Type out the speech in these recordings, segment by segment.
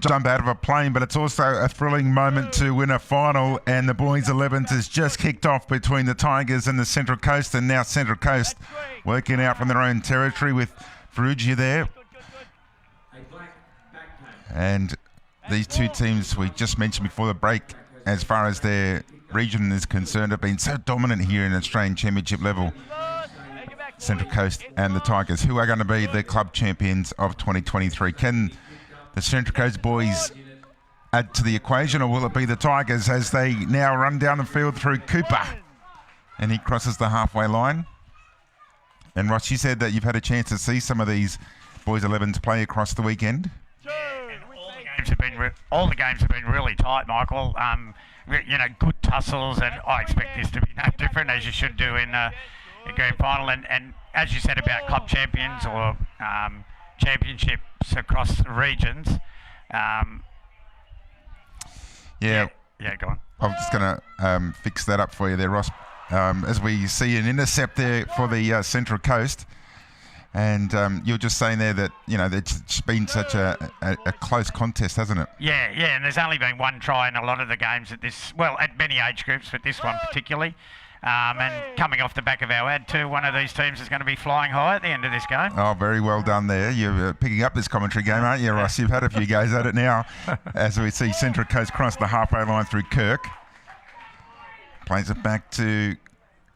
jump out of a plane, but it's also a thrilling moment to win a final, and the boys 11s has just kicked off between the Tigers and the Central Coast, and now Central Coast working out from their own territory with Ferrugia there. And these two teams we just mentioned before the break, as far as their region is concerned, have been so dominant here in Australian Championship level. Central Coast and the Tigers, who are going to be the club champions of 2023. Can the Central Coast boys add to the equation, or will it be the Tigers as they now run down the field through Cooper? And he crosses the halfway line. And Ross, you said that you've had a chance to see some of these boys 11s play across the weekend. All the games have been really tight, Michael. Good tussles, and I expect this to be no different, as you should do in a grand final. And as you said about club champions or championships across the regions. Yeah, go on. I'm just going to fix that up for you there, Ross. As we see an intercept there for the Central Coast. And you're just saying there that, it's been such a close contest, hasn't it? Yeah, and there's only been one try in a lot of the games at many age groups, but this one particularly. And coming off the back of our ad too, one of these teams is going to be flying high at the end of this game. Oh, very well done there. You're picking up this commentary game, aren't you, Ross? You've had a few goes at it now as we see Central Coast cross the halfway line through Kirk. Plays it back to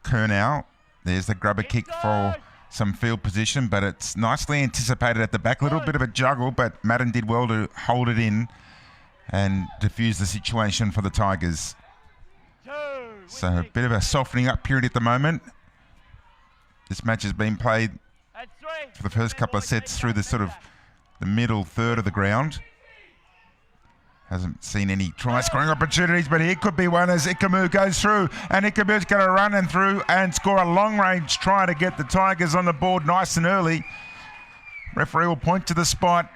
Kernow. There's the grubber kick for some field position, but it's nicely anticipated at the back. A little bit of a juggle, but Madden did well to hold it in and diffuse the situation for the Tigers. So a bit of a softening up period at the moment. This match has been played for the first couple of sets through the the middle third of the ground. Hasn't seen any try scoring opportunities, but here could be one as Ikamu goes through, and Ikamu's going to run and through and score a long range try to get the Tigers on the board nice and early. Referee will point to the spot.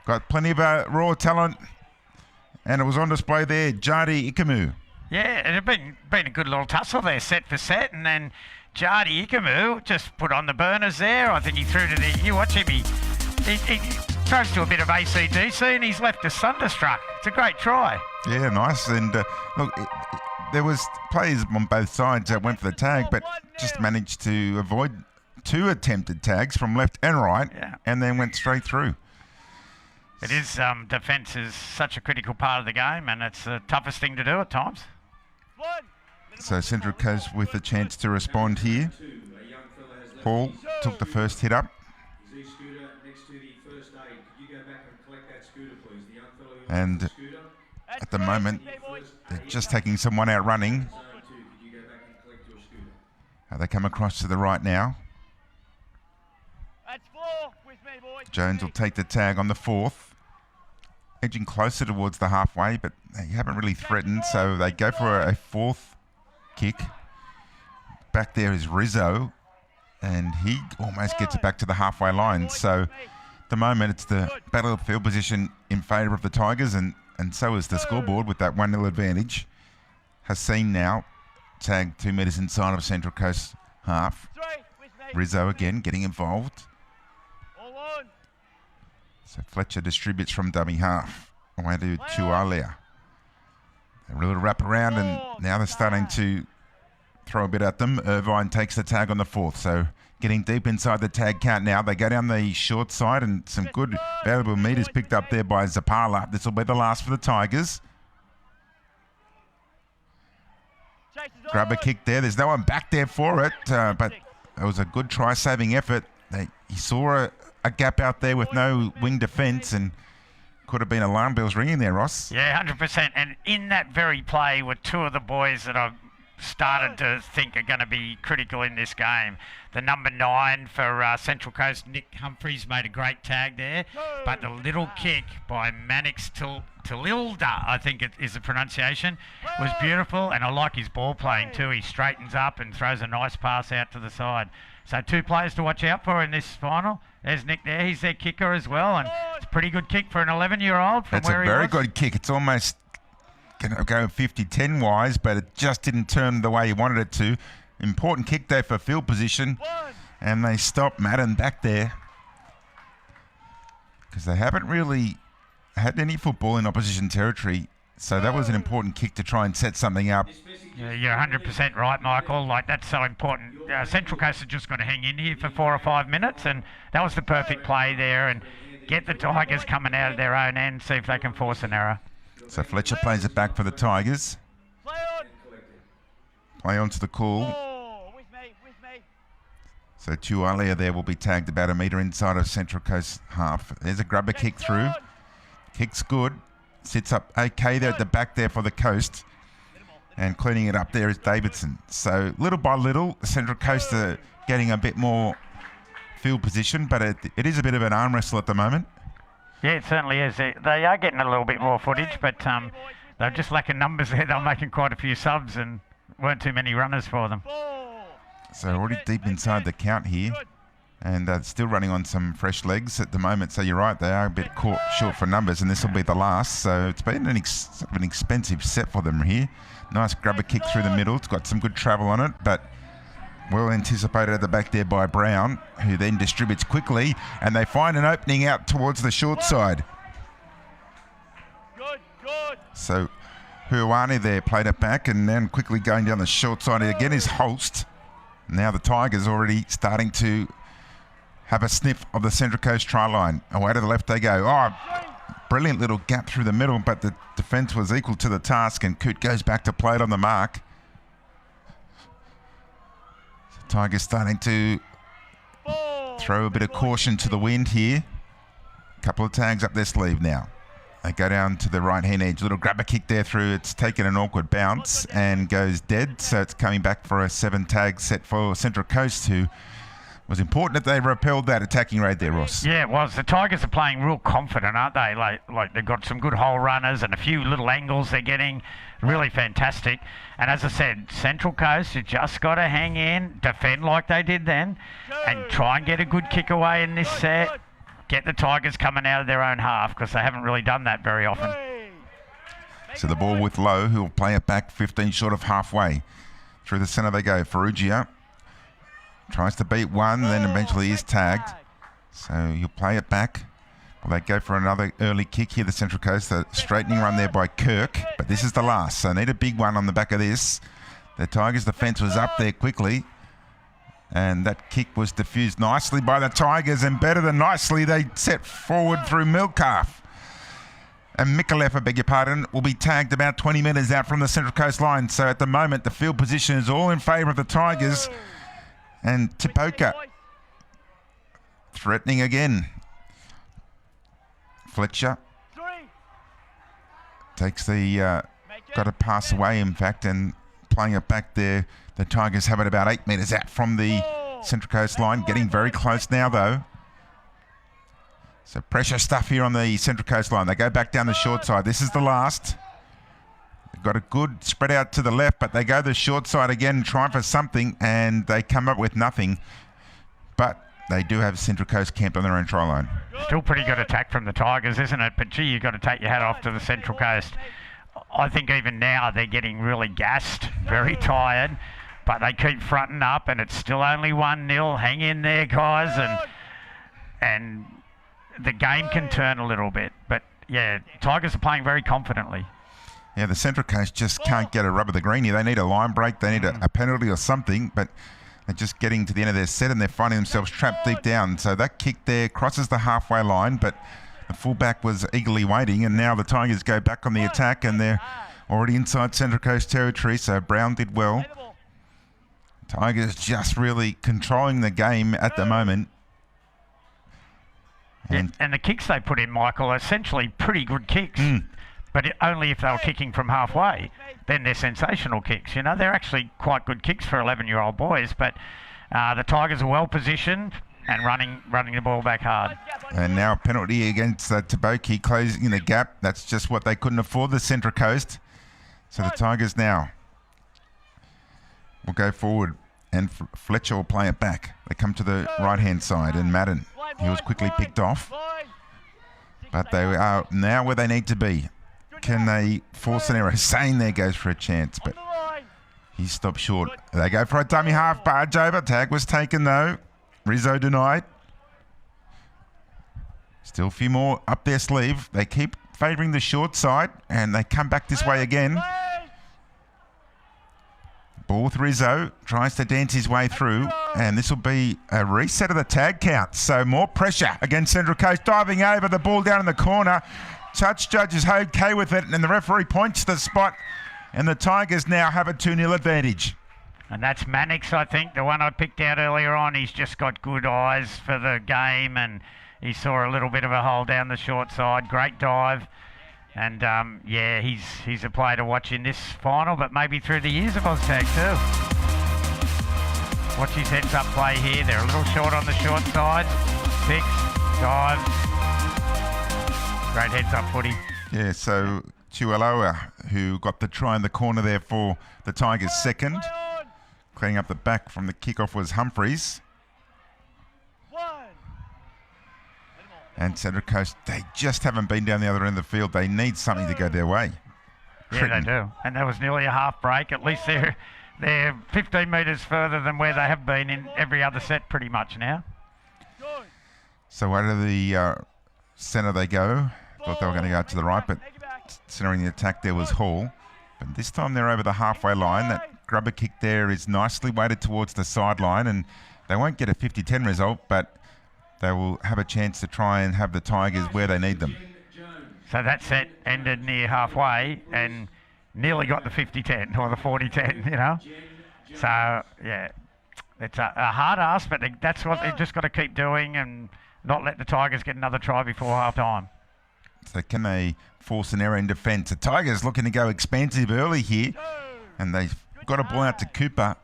Got plenty of raw talent, and it was on display there. Jardi Ikamu. Yeah, it had been a good little tussle there, set for set, and then Jardi Ikamu just put on the burners there. I think he threw to you watch him, he throws to a bit of AC/DC, and he's left us thunderstruck. It's a great try. Yeah, nice. And look, there was players on both sides that went for the tag, but just managed to avoid two attempted tags from left and right, and then went straight through. It is, defence is such a critical part of the game, and it's the toughest thing to do at times. So Central Coast with a chance to respond here. Paul took the first hit up. And at the moment, they're just taking someone out running. They come across to the right now. Jones will take the tag on the fourth. Edging closer towards the halfway, but they haven't really threatened, so they go for a fourth kick. Back there is Rizzo, and he almost gets it back to the halfway line. So at the moment, it's the battle of field position in favour of the Tigers, and so is the scoreboard with that 1-0 advantage. Hassan now tagged 2 metres inside of Central Coast half. Rizzo again getting involved. So Fletcher distributes from dummy half away to Tualia. A little wrap around, and now they're starting to throw a bit at them. Irvine takes the tag on the fourth, so getting deep inside the tag count now. They go down the short side, and some good valuable meters picked up there by Zapala. This will be the last for the Tigers. Grab a kick there. There's no one back there for it, but it was a good try-saving effort. He saw a gap out there with no wing defence, and could have been alarm bells ringing there, Ross. Yeah, 100%. And in that very play were two of the boys that I've started to think are going to be critical in this game. The number 9 for Central Coast, Nick Humphreys, made a great tag there, but the little kick by Mannix Tililda, I think it is the pronunciation, was beautiful, and I like his ball playing too. He straightens up and throws a nice pass out to the side. So 2 players to watch out for in this final. There's Nick there. He's their kicker as well, and it's a pretty good kick for an 11-year-old from where he was. It's a very good kick. It's almost going to go 50-10 wise, but it just didn't turn the way he wanted it to. Important kick there for field position, and they stop Madden back there. because they haven't really had any football in opposition territory. So that was an important kick to try and set something up. Yeah, you're 100% right, Michael. Like, that's so important. Central Coast has just got to hang in here for 4 or 5 minutes, and that was the perfect play there. And get the Tigers coming out of their own end, see if they can force an error. So Fletcher plays it back for the Tigers. Play on to the call. So Tualia there will be tagged about a metre inside of Central Coast half. There's a grubber kick through. Kick's good. Sits up okay there at the back there for the Coast. And cleaning it up there is Davidson. So little by little, Central Coast are getting a bit more field position, but it is a bit of an arm wrestle at the moment. Yeah, it certainly is. They are getting a little bit more footage, but they're just lacking numbers there. They're making quite a few subs and weren't too many runners for them. So already deep inside the count here, and still running on some fresh legs at the moment. So you're right, they are a bit caught short for numbers, and this will be the last. So it's been an expensive set for them here. Nice grubber kick through the middle. It's got some good travel on it, but well anticipated at the back there by Brown, who then distributes quickly, and they find an opening out towards the short side. So Huani there played it back, and then quickly going down the short side again is Holst. Now the Tigers already starting to have a sniff of the Central Coast try line. Away to the left they go. Oh, brilliant little gap through the middle, but the defence was equal to the task, and Coote goes back to play it on the mark. So Tigers starting to throw a bit of caution to the wind here. A couple of tags up their sleeve now. They go down to the right-hand edge. Little grabber kick there through. It's taken an awkward bounce and goes dead. So it's coming back for a 7-tag set for Central Coast, who was important that they repelled that attacking raid there, Ross. Yeah, it was. The Tigers are playing real confident, aren't they? Like they've got some good hole runners and a few little angles they're getting. Really fantastic. And as I said, Central Coast, you just got to hang in, defend like they did then, and try and get a good kick away in this set. Get the Tigers coming out of their own half, because they haven't really done that very often. So the ball with Lowe, who will play it back 15 short of halfway. Through the centre they go. Ferrugia tries to beat one, then eventually is tagged. So he'll play it back. Well, they go for another early kick here, the Central Coast. A straightening run there by Kirk, but this is the last. So need a big one on the back of this. The Tigers' defence was up there quickly. And that kick was diffused nicely by the Tigers, and better than nicely, they set forward through Milcalf. And Mikulev, I beg your pardon, will be tagged about 20 metres out from the Central Coast line. So at the moment, the field position is all in favour of the Tigers. And Tipoka threatening again. Fletcher takes the, got to pass away, in fact, and playing it back there. The Tigers have it about 8 metres out from the Central Coast line. Getting very close now, though. So pressure stuff here on the Central Coast line. They go back down the short side. This is the last. They've got a good spread out to the left, but they go the short side again, trying for something, and they come up with nothing. But they do have Central Coast camped on their own try line. Still pretty good attack from the Tigers, isn't it? But gee, you've got to take your hat off to the Central Coast. I think even now they're getting really gassed, very tired, but they keep fronting up, and it's still only 1-0. Hang in there, guys, and the game can turn a little bit. But yeah, Tigers are playing very confidently. Yeah, the Central Coast just can't get a rub of the green here. They need a line break, they need a penalty or something, but they're just getting to the end of their set, and they're finding themselves trapped deep down. So that kick there crosses the halfway line, but the fullback was eagerly waiting, and now the Tigers go back on the attack, and they're already inside Central Coast territory, so Brown did well. Tigers just really controlling the game at the moment. And the kicks they put in, Michael, are essentially pretty good kicks, but only if they were kicking from halfway. Then they're sensational kicks. You know, they're actually quite good kicks for 11-year-old boys, but the Tigers are well positioned and running the ball back hard. And now a penalty against Taboki, closing the gap. That's just what they couldn't afford, the Central Coast. So the Tigers now will go forward, and Fletcher will play it back. They come to the right-hand side, and Madden, he was quickly picked off. But they are now where they need to be. Can they force an error? Sane there goes for a chance, but he stopped short. They go for a dummy half barge over. Tag was taken, though. Rizzo denied. Still a few more up their sleeve. They keep favouring the short side, and they come back this way again. Ball with Rizzo, tries to dance his way through, and this will be a reset of the tag count. So more pressure against Central Coast, diving over, the ball down in the corner. Touch judge is okay with it, and the referee points to the spot, and the Tigers now have a 2-0 advantage. And that's Mannix, I think, the one I picked out earlier on. He's just got good eyes for the game, and he saw a little bit of a hole down the short side. Great dive. And, yeah, he's a player to watch in this final, but maybe through the years of Oztag too. Watch his heads-up play here. They're a little short on the short side. 6, dive. Great heads-up footy. Yeah, so Tualoa, who got the try in the corner there for the Tigers second. Cleaning up the back from the kickoff was Humphreys. And Central Coast, they just haven't been down the other end of the field. They need something to go their way. Yeah, they do. And that was nearly a half break. At least they're 15 metres further than where they have been in every other set pretty much now. So out of the centre they go. Thought they were going to go to the right, but centering the attack there was Hall. But this time they're over the halfway line. That grubber kick there is nicely weighted towards the sideline, and they won't get a 50-10 result, but they will have a chance to try and have the Tigers where they need them. So that set ended near halfway and nearly got the 50-10 or the 40-10, you know. So, yeah, it's a hard ask, but that's what they've just got to keep doing and not let the Tigers get another try before half-time. So can they force an error in defence? The Tigers looking to go expansive early here, and they've got a ball out to Cooper,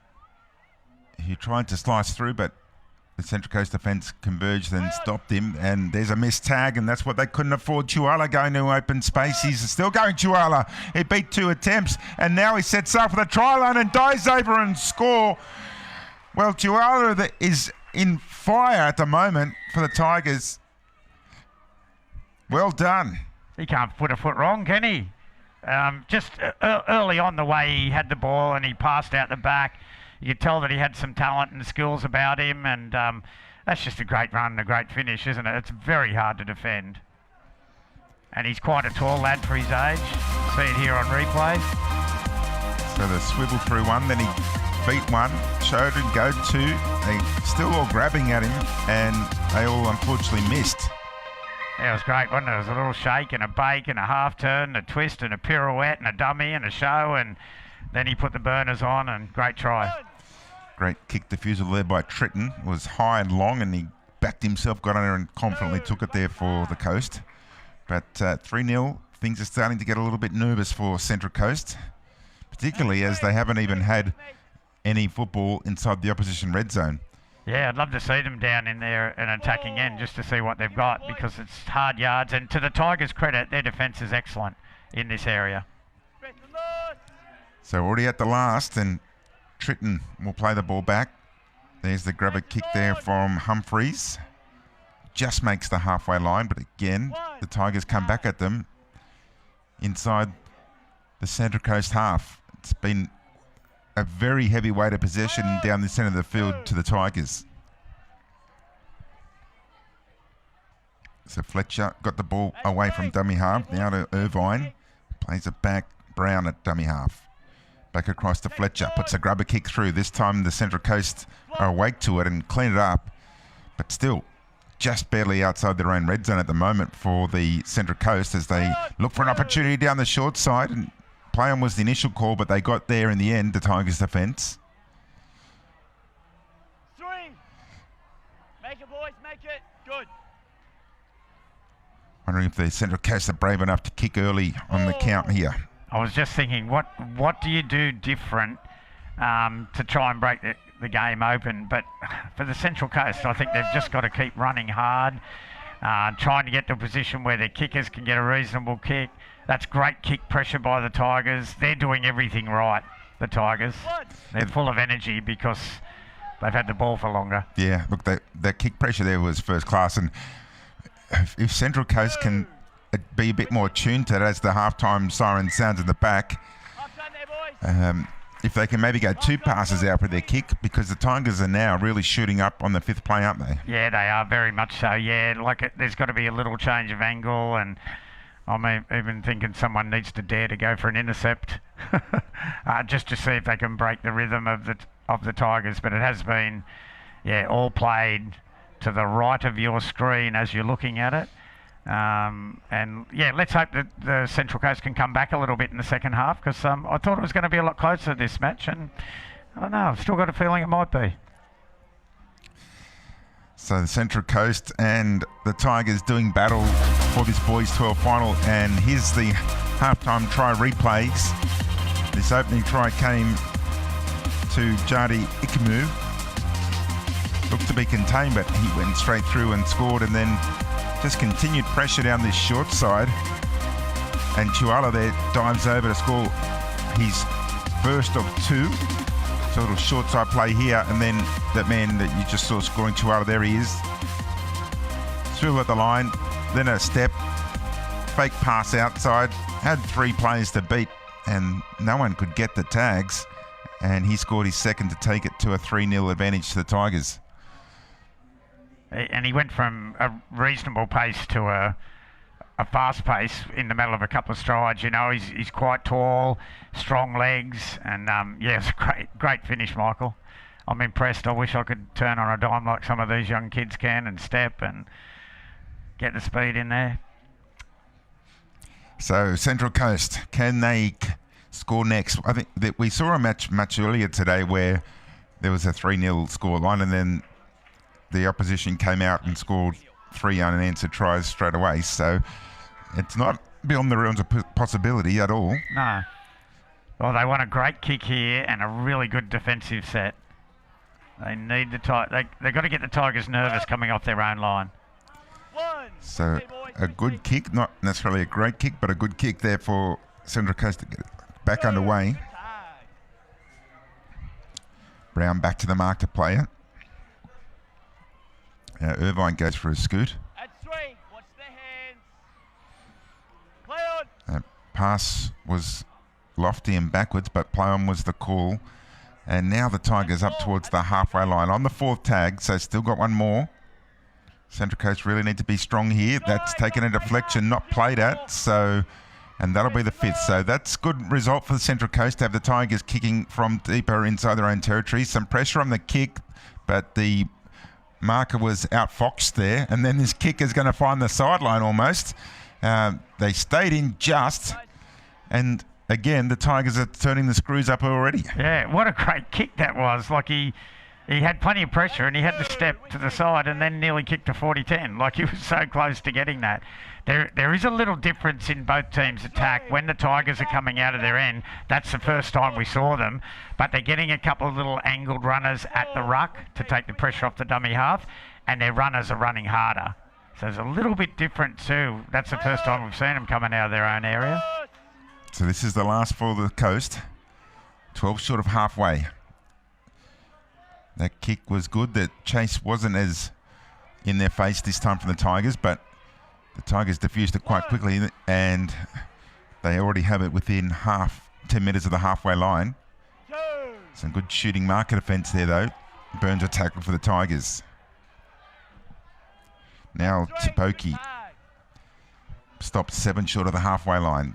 who tried to slice through, but the Central Coast defence converged and stopped him, and there's a missed tag, and that's what they couldn't afford. Tuala going to open space. He's still going, Tuala. He beat 2 attempts, and now he sets up for the try line and dives over and score. Well, Tuala is in fire at the moment for the Tigers. Well done. He can't put a foot wrong, can he? Just early on the way he had the ball and he passed out the back, you could tell that he had some talent and skills about him, and that's just a great run and a great finish, isn't it? It's very hard to defend. And he's quite a tall lad for his age. See it here on replay. So the swivel through one, then he beat one, showed and go 2. They still all grabbing at him, and they all unfortunately missed. Yeah, it was great, wasn't it? It was a little shake and a bake and a half turn, a twist and a pirouette and a dummy and a show, and then he put the burners on, and great try. Great kick defusal there by Tritton. Was high and long, and he backed himself, got under and confidently took it there for the Coast. But 3-0, things are starting to get a little bit nervous for Central Coast, particularly as they haven't even had any football inside the opposition red zone. Yeah, I'd love to see them down in there an attacking end just to see what they've got, because it's hard yards. And to the Tigers' credit, their defence is excellent in this area. So already at the last, and Tritton will play the ball back. There's the grabber kick there from Humphreys. Just makes the halfway line, but again, the Tigers come back at them inside the Central Coast half. It's been a very heavy weight of possession down the centre of the field to the Tigers. So Fletcher got the ball away from dummy half, now to Irvine. Plays it back, Brown at dummy half. Back across to Fletcher, puts a grubber kick through. This time the Central Coast are awake to it and clean it up, but still just barely outside their own red zone at the moment for the Central Coast as they look for an opportunity down the short side. And play on was the initial call, but they got there in the end, the Tigers defence. 3. Make it, boys, make it. Good. Wondering if the Central Coast are brave enough to kick early on the count here. I was just thinking, what do you do different to try and break the game open? But for the Central Coast, I think they've just got to keep running hard, trying to get to a position where their kickers can get a reasonable kick. That's great kick pressure by the Tigers. They're doing everything right, the Tigers. They're full of energy because they've had the ball for longer. Yeah, look, that kick pressure there was first class, and if Central Coast can be a bit more tuned to that as the halftime siren sounds in the back, if they can maybe go 2 passes out with their kick, because the Tigers are now really shooting up on the 5th play, aren't they? Yeah, they are very much so. Yeah, there's got to be a little change of angle, and I'm even thinking someone needs to dare to go for an intercept, just to see if they can break the rhythm of the Tigers. But it has been, all played to the right of your screen as you're looking at it. Let's hope that the Central Coast can come back a little bit in the second half, because I thought it was going to be a lot closer this match, and I don't know, I've still got a feeling it might be. So the Central Coast and the Tigers doing battle for this boys 12 final, and here's the halftime try replays. This opening try came to Jardi Ikamu. Looked to be contained, but he went straight through and scored, and then just continued pressure down this short side, and Chuala there dives over to score his first of 2. So a little short side play here, and then that man that you just saw scoring, Chuala, there he is. Through at the line, then a step, fake pass outside, had 3 players to beat, and no one could get the tags, and he scored his second to take it to a 3-0 advantage to the Tigers. And he went from a reasonable pace to a fast pace in the middle of a couple of strides. You know, he's quite tall, strong legs, and it's a great finish, Michael. I'm impressed. I wish I could turn on a dime like some of these young kids can and step and get the speed in there. So Central Coast, can they score next? I think that we saw a match much earlier today where there was a 3-0 score line, and then the opposition came out and scored 3 unanswered tries straight away. So it's not beyond the realms of possibility at all. No. Well, they want a great kick here and a really good defensive set. They need they've got to get the Tigers nervous coming off their own line. So a good kick, not necessarily a great kick, but a good kick there for Central Coast to get it back underway. Brown back to the mark to play it. Irvine goes for a scoot. At 3, watch the hands. Play on. Pass was lofty and backwards, but play on was the call. And now the Tigers up towards the halfway line on the 4th tag, so still got one more. Central Coast really need to be strong here. That's taken a deflection, not played at, and that'll be the 5th. So that's good result for the Central Coast to have the Tigers kicking from deeper inside their own territory. Some pressure on the kick, but the marker was outfoxed there, and then this kick is going to find the sideline almost. They stayed in just, and again the Tigers are turning the screws up already. Yeah, what a great kick that was. Like he had plenty of pressure, and he had to step to the side and then nearly kicked a 40-10. Like he was so close to getting that. There is a little difference in both teams' attack. When the Tigers are coming out of their end, that's the first time we saw them, but they're getting a couple of little angled runners at the ruck to take the pressure off the dummy half, and their runners are running harder. So it's a little bit different too. That's the first time we've seen them coming out of their own area. So this is the last for the Coast. 12 short of halfway. That kick was good. The chase wasn't as in their face this time from the Tigers, but the Tigers diffused it quite quickly, and they already have it within 10 metres of the halfway line. Some good shooting marker defence there, though. Burns a tackle for the Tigers. Now Tipoki stopped 7 short of the halfway line.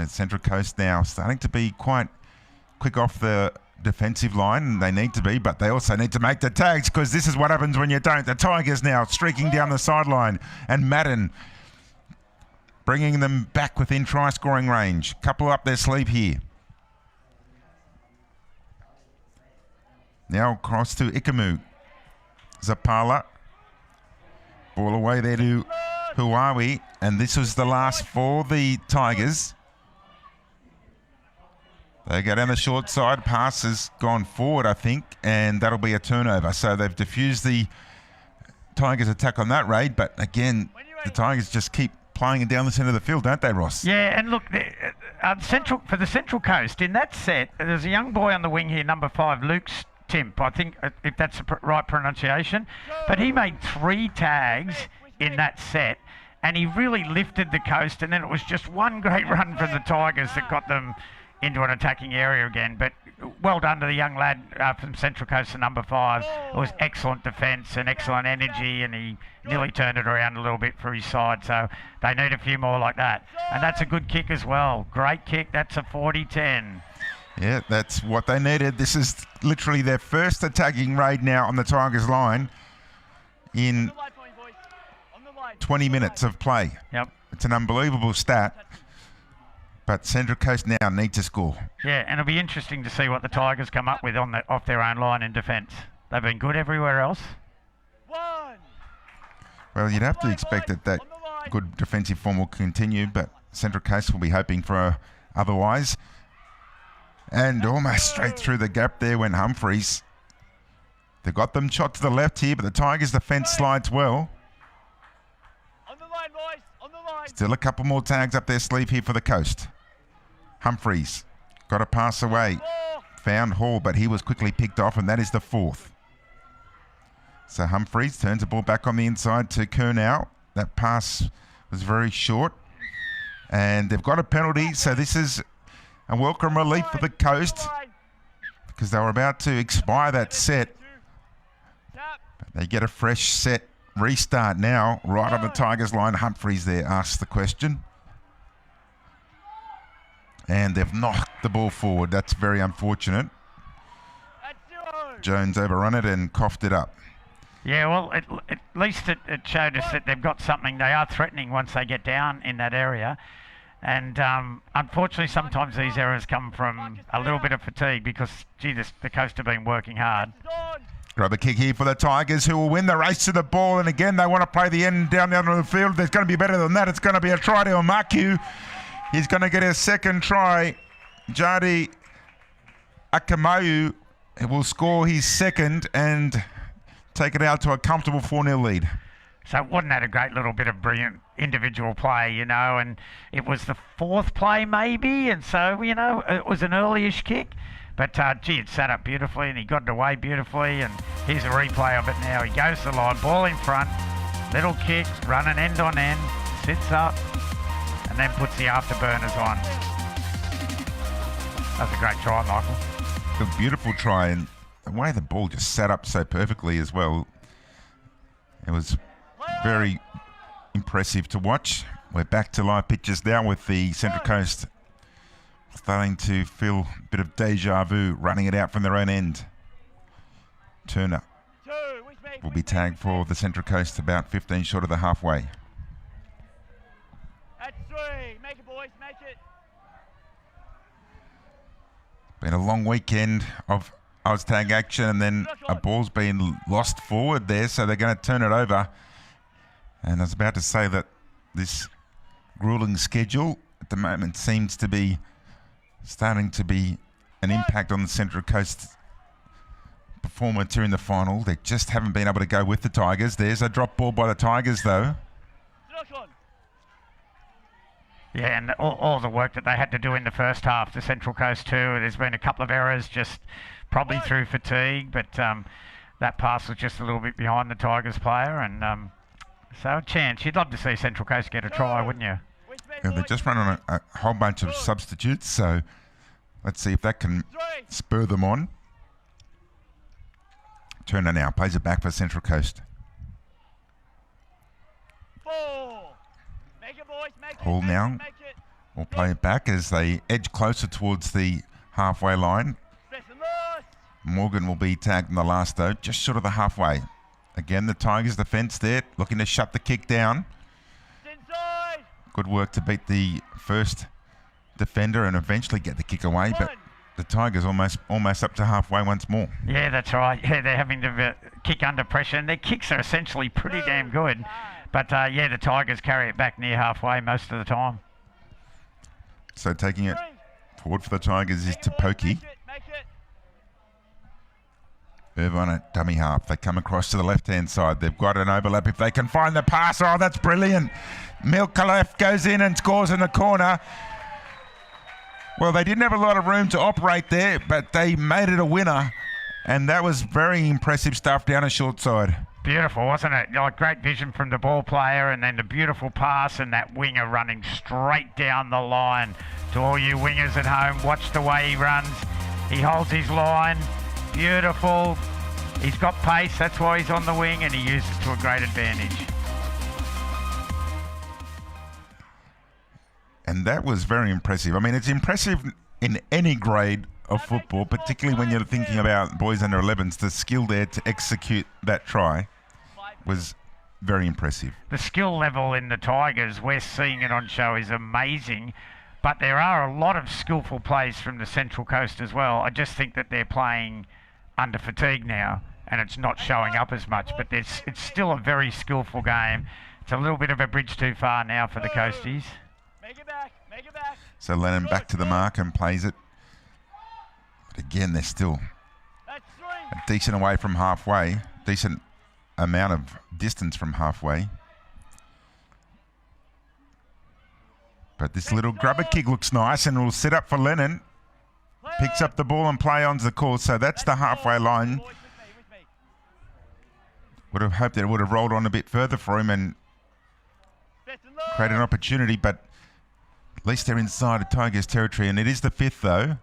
Central Coast now starting to be quite quick off the defensive line, and they need to be, but they also need to make the tags, because this is what happens when you don't. The Tigers now streaking down the sideline, and Madden bringing them back within try-scoring range. Couple up their sleeve here. Now across to Ikamu. Zapala. Ball away there to Huawi, and this was the last for the Tigers. They go down the short side. Pass has gone forward, I think, and that'll be a turnover. So they've diffused the Tigers' attack on that raid, but again, the Tigers just keep playing it down the centre of the field, don't they, Ross? Yeah, and look, for the Central Coast, in that set, there's a young boy on the wing here, number 5, Luke Timp, I think, if that's the right pronunciation, but he made 3 tags in that set, and he really lifted the Coast, and then it was just one great run from the Tigers that got them into an attacking area again. But well done to the young lad from Central Coast, number 5. It was excellent defence and excellent energy, and he nearly turned it around a little bit for his side. So they need a few more like that. And that's a good kick as well. Great kick. That's a 40-10. Yeah, that's what they needed. This is literally their first attacking raid now on the Tigers line in 20 minutes of play. Yep. It's an unbelievable stat. But Central Coast now need to score. Yeah, and it'll be interesting to see what the Tigers come up with off their own line in defence. They've been good everywhere else. Well, you'd have to expect that good defensive form will continue, but Central Coast will be hoping for otherwise. And almost straight through the gap there went Humphreys. They got them shot to the left here, but the Tigers' defence slides well. On the line, boys. On the line. Still a couple more tags up their sleeve here for the Coast. Humphreys got a pass away. Found Hall, but he was quickly picked off, and that is the 4th. So Humphreys turns the ball back on the inside to Curnow. That pass was very short. And they've got a penalty, so this is a welcome relief for the Coast because they were about to expire that set. But they get a fresh set restart now, right on the Tigers line. Humphreys there asks the question. And they've knocked the ball forward. That's very unfortunate. Jones overrun it and coughed it up. Yeah, well, at least it showed us that they've got something. They are threatening once they get down in that area. And unfortunately, sometimes these errors come from a little bit of fatigue because, gee, the Coast have been working hard. Grab a kick here for the Tigers, who will win the race to the ball. And again, they want to play the end down the end of the field. There's going to be better than that. It's going to be a try to Amaku. He's going to get a second try. Jadi Akamayu will score his second and take it out to a comfortable 4-0 lead. So wasn't that a great little bit of brilliant individual play, you know, and it was the 4th play maybe, and so, you know, it was an early-ish kick, but gee, it sat up beautifully and he got it away beautifully, and here's a replay of it now. He goes to the line, ball in front, little kick, running end on end, sits up, and then puts the afterburners on. That's a great try, Michael. A beautiful try, and the way the ball just sat up so perfectly as well. It was very impressive to watch. We're back to live pitches now with the Central Coast starting to feel a bit of deja vu, running it out from their own end. Turner will be tagged for the Central Coast about 15 short of the halfway. That's 3. Make it, boys. Make it. Been a long weekend of Oztag action, and then a ball's been lost forward there, so they're going to turn it over. And I was about to say that this grueling schedule at the moment seems to be starting to be an impact on the Central Coast performance here in the final. They just haven't been able to go with the Tigers. There's a drop ball by the Tigers, though. Yeah, and all the work that they had to do in the first half, the Central Coast too. There's been a couple of errors, just probably through fatigue, but that pass was just a little bit behind the Tigers player, and so a chance. You'd love to see Central Coast get a try, wouldn't you? Yeah, they're just running a whole bunch of substitutes, so let's see if that can spur them on. Turner now plays it back for Central Coast. Hall now will play it back as they edge closer towards the halfway line. Morgan will be tagged in the last though, just short of the halfway. Again, the Tigers defence there, looking to shut the kick down. Good work to beat the first defender and eventually get the kick away, but the Tigers almost up to halfway once more. Yeah, that's right. Yeah, they're having to kick under pressure, and their kicks are essentially pretty damn good. But yeah, the Tigers carry it back near halfway most of the time. So taking it forward for the Tigers is Topoki. Irvine at dummy half. They come across to the left-hand side. They've got an overlap if they can find the pass. Oh, that's brilliant. Milkalef goes in and scores in the corner. Well, they didn't have a lot of room to operate there, but they made it a winner. And that was very impressive stuff down a short side. Beautiful, wasn't it? Like great vision from the ball player, and then the beautiful pass, and that winger running straight down the line. To all you wingers at home, watch the way he runs. He holds his line. Beautiful. He's got pace, that's why he's on the wing, and he uses it to a great advantage. And that was very impressive. I mean, it's impressive in any grade of football, particularly when you're thinking about boys under 11s. The skill there to execute that try was very impressive. The skill level in the Tigers, we're seeing it on show, is amazing. But there are a lot of skillful plays from the Central Coast as well. I just think that they're playing under fatigue now, and it's not showing up as much. But it's still a very skillful game. It's a little bit of a bridge too far now for the Coasties. Make it back. Make it back. So Lennon back to the mark and plays it. But again, they're still That's three. a decent away from halfway. Decent amount of distance from halfway. But this little grubber kick looks nice and will set up for Lennon. Picks up the ball and play onto the course. So that's the halfway line. Boys, with me. Would have hoped that it would have rolled on a bit further for him and Fifth and low. create an opportunity, but at least they're inside of Tigers territory, and it is the 5th though.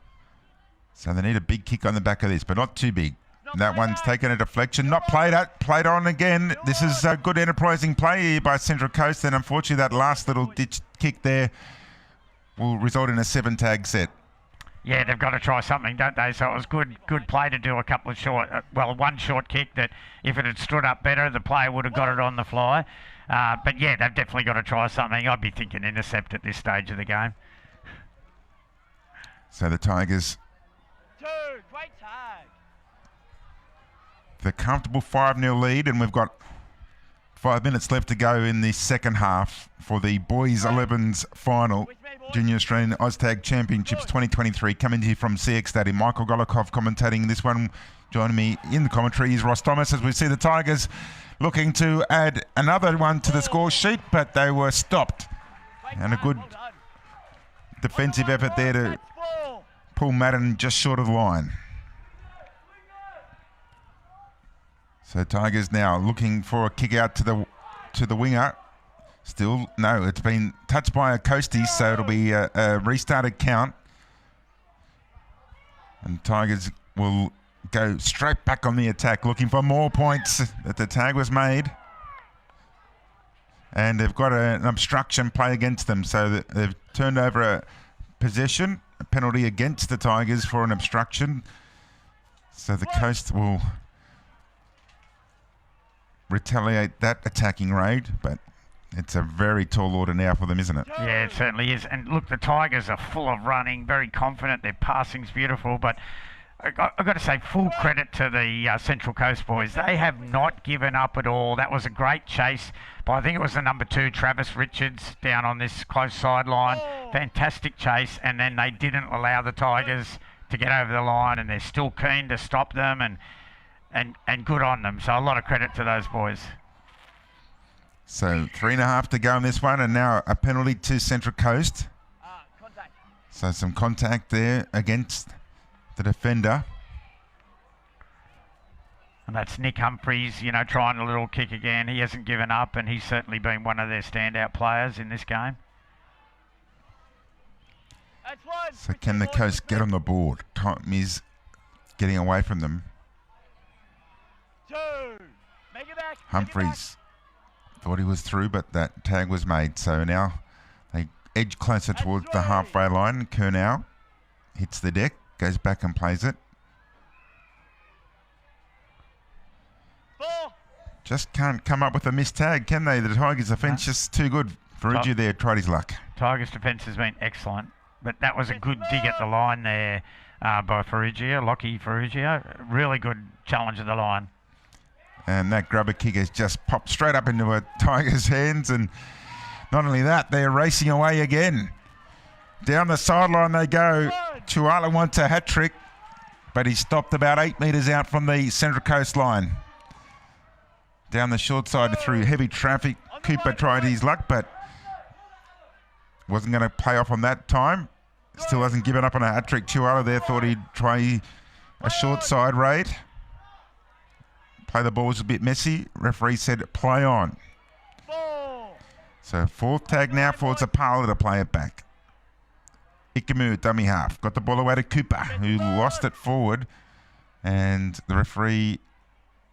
So they need a big kick on the back of this, but not too big. That one's taken a deflection, not played out, played on again. This is a good enterprising play here by Central Coast, and unfortunately that last little ditch kick there will result in a 7-tag set. Yeah, they've got to try something, don't they? So it was good play to do a couple of short, one short kick that if it had stood up better, the player would have got it on the fly. But yeah, they've definitely got to try something. I'd be thinking intercept at this stage of the game. So the Tigers, Two. Great tag. the comfortable 5-0 lead, and we've got 5 minutes left to go in the second half for the Boys 11s final. With me, boys. Junior Australian Oztag Championships 2023 coming to you from CX Stadium. Michael Golikov commentating this one. Joining me in the commentary is Ross Thomas as we see the Tigers looking to add another one to the score sheet, but they were stopped. Great And a tag, good well done. defensive effort there to That's four. pull Madden just short of the line. So Tigers now looking for a kick out to the winger. Still, no, it's been touched by a Coastie, so it'll be a restarted count. And Tigers will go straight back on the attack, looking for more points. That the tag was made. And they've got an obstruction play against them, so that they've turned over a possession, a penalty against the Tigers for an obstruction. So the Coast will retaliate that attacking raid, but it's a very tall order now for them, isn't it? Yeah, it certainly is. And look, the Tigers are full of running, very confident. Their passing's beautiful, but I've got to say full credit to the Central Coast boys. They have not given up at all. That was a great chase by, I think it was the number 2, Travis Richards, down on this close sideline. Fantastic chase, and then they didn't allow the Tigers to get over the line, and they're still keen to stop them, and good on them. So a lot of credit to those boys. So 3.5 to go in this one, and now a penalty to Central Coast. Contact. So some contact there against the defender. And that's Nick Humphreys, trying a little kick again. He hasn't given up, and he's certainly been one of their standout players in this game. That's one. So can the Coast get on the board? Time is getting away from them. Two. Make it back. Humphreys thought he was through, but that tag was made. So now they edge closer towards the halfway line. Kernow hits the deck, goes back and plays it. Four. Just can't come up with a missed tag, can they? The Tigers' defence just too good. Ferrugia there tried his luck. Tigers' defence has been excellent, but that was a good dig at the line there by Ferrugia, Lockie Ferrugia. Really good challenge at the line. And that grubber kick has just popped straight up into a Tigers' hands. And not only that, they're racing away again. Down the sideline they go. Chuala wants a hat-trick, but he's stopped about 8 metres out from the Central Coast line. Down the short side through heavy traffic. Cooper tried his luck, but wasn't going to pay off on that time. Still hasn't given up on a hat-trick. Chuala there thought he'd try a short side raid. Play the ball was a bit messy. Referee said play on. Ball. So fourth tag now for Zapala to play it back. Ikamu, dummy half. Got the ball away to Cooper, who lost it forward. And the referee,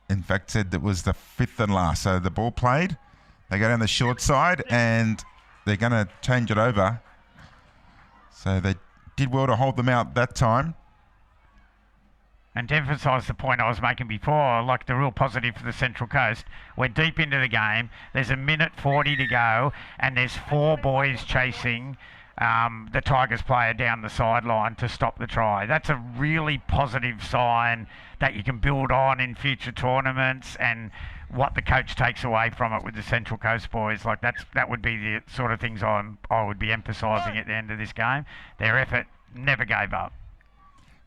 in fact, said that was the fifth and last. So the ball played. They go down the short side, and they're going to change it over. So they did well to hold them out that time. And to emphasise the point I was making before, like the real positive for the Central Coast, we're deep into the game. There's a minute 40 to go, and there's 4 boys chasing the Tigers player down the sideline to stop the try. That's a really positive sign that you can build on in future tournaments, and what the coach takes away from it with the Central Coast boys. Like that would be the sort of things I would be emphasising at the end of this game. Their effort never gave up.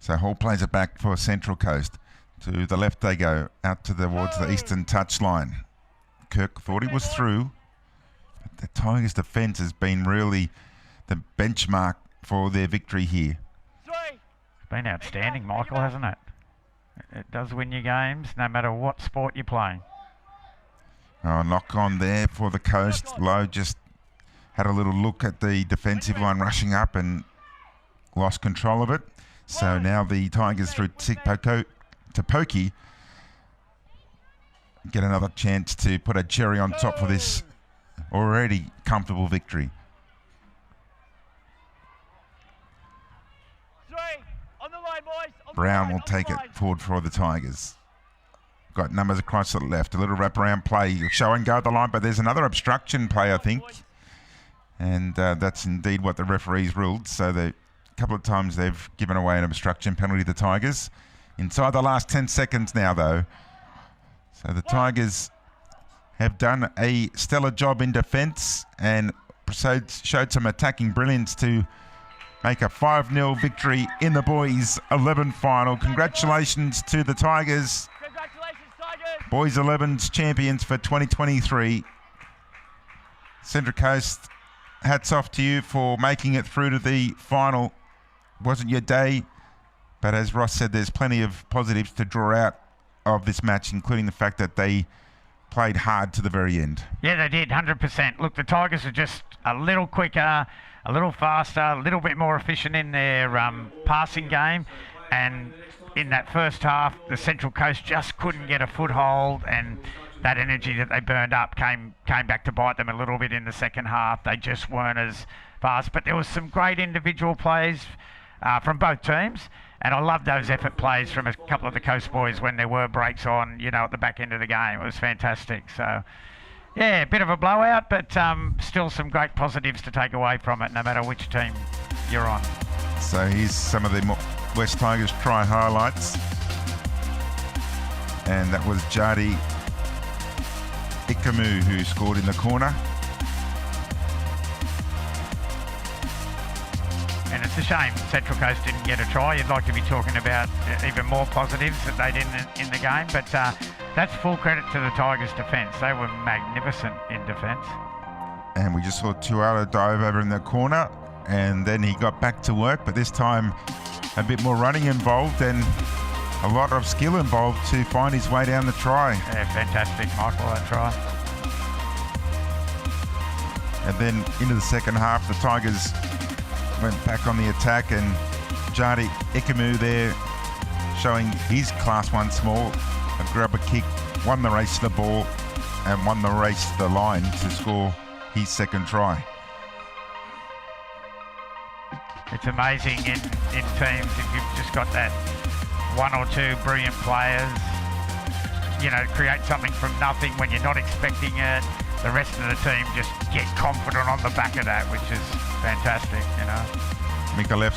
So Hall plays it back for Central Coast. To the left they go, out towards the eastern touchline. Kirk thought he was through. But the Tigers' defence has been really the benchmark for their victory here. It's been outstanding, Michael, hasn't it? It does win you games, no matter what sport you're playing. Oh, knock on there for the Coast. Lowe just had a little look at the defensive line rushing up and lost control of it. So now the Tigers through to Pokey get another chance to put a cherry on top for this already comfortable victory. Brown will take it forward for the Tigers. Got numbers across to the left. A little wraparound play. Show and go at the line, but there's another obstruction play, I think. And that's indeed what the referees ruled. So a couple of times they've given away an obstruction penalty to the Tigers. Inside the last 10 seconds now, though. So the Tigers have done a stellar job in defence and showed some attacking brilliance to make a 5-0 victory in the boys 11 final. Congratulations to the Tigers. Congratulations, Tigers. Boys 11's champions for 2023. Central Coast, hats off to you for making it through to the final. Wasn't your day, but as Ross said, there's plenty of positives to draw out of this match, including the fact that they played hard to the very end. Yeah, they did, 100%. Look, the Tigers are just a little quicker, a little faster, a little bit more efficient in their passing game. And in that first half, the Central Coast just couldn't get a foothold, and that energy that they burned up came back to bite them a little bit in the second half. They just weren't as fast. But there was some great individual plays from both teams. And I love those effort plays from a couple of the Coast boys when there were breaks on, at the back end of the game. It was fantastic. So, yeah, a bit of a blowout, but still some great positives to take away from it, no matter which team you're on. So here's some of the West Tigers try highlights. And that was Jardi Ikamu who scored in the corner. And it's a shame Central Coast didn't get a try. You'd like to be talking about even more positives that they didn't in the game. But that's full credit to the Tigers' defence. They were magnificent in defence. And we just saw Tuala dive over in the corner, and then he got back to work, but this time a bit more running involved and a lot of skill involved to find his way down the try. Yeah, fantastic, Michael, that try. And then into the second half, the Tigers went back on the attack, and Jardi Ikamu there showing his class once more. A grubber kick, won the race to the ball and won the race to the line to score his second try. It's amazing in teams if you've just got that one or two brilliant players, create something from nothing when you're not expecting it. The rest of the team just get confident on the back of that, which is fantastic, Mika left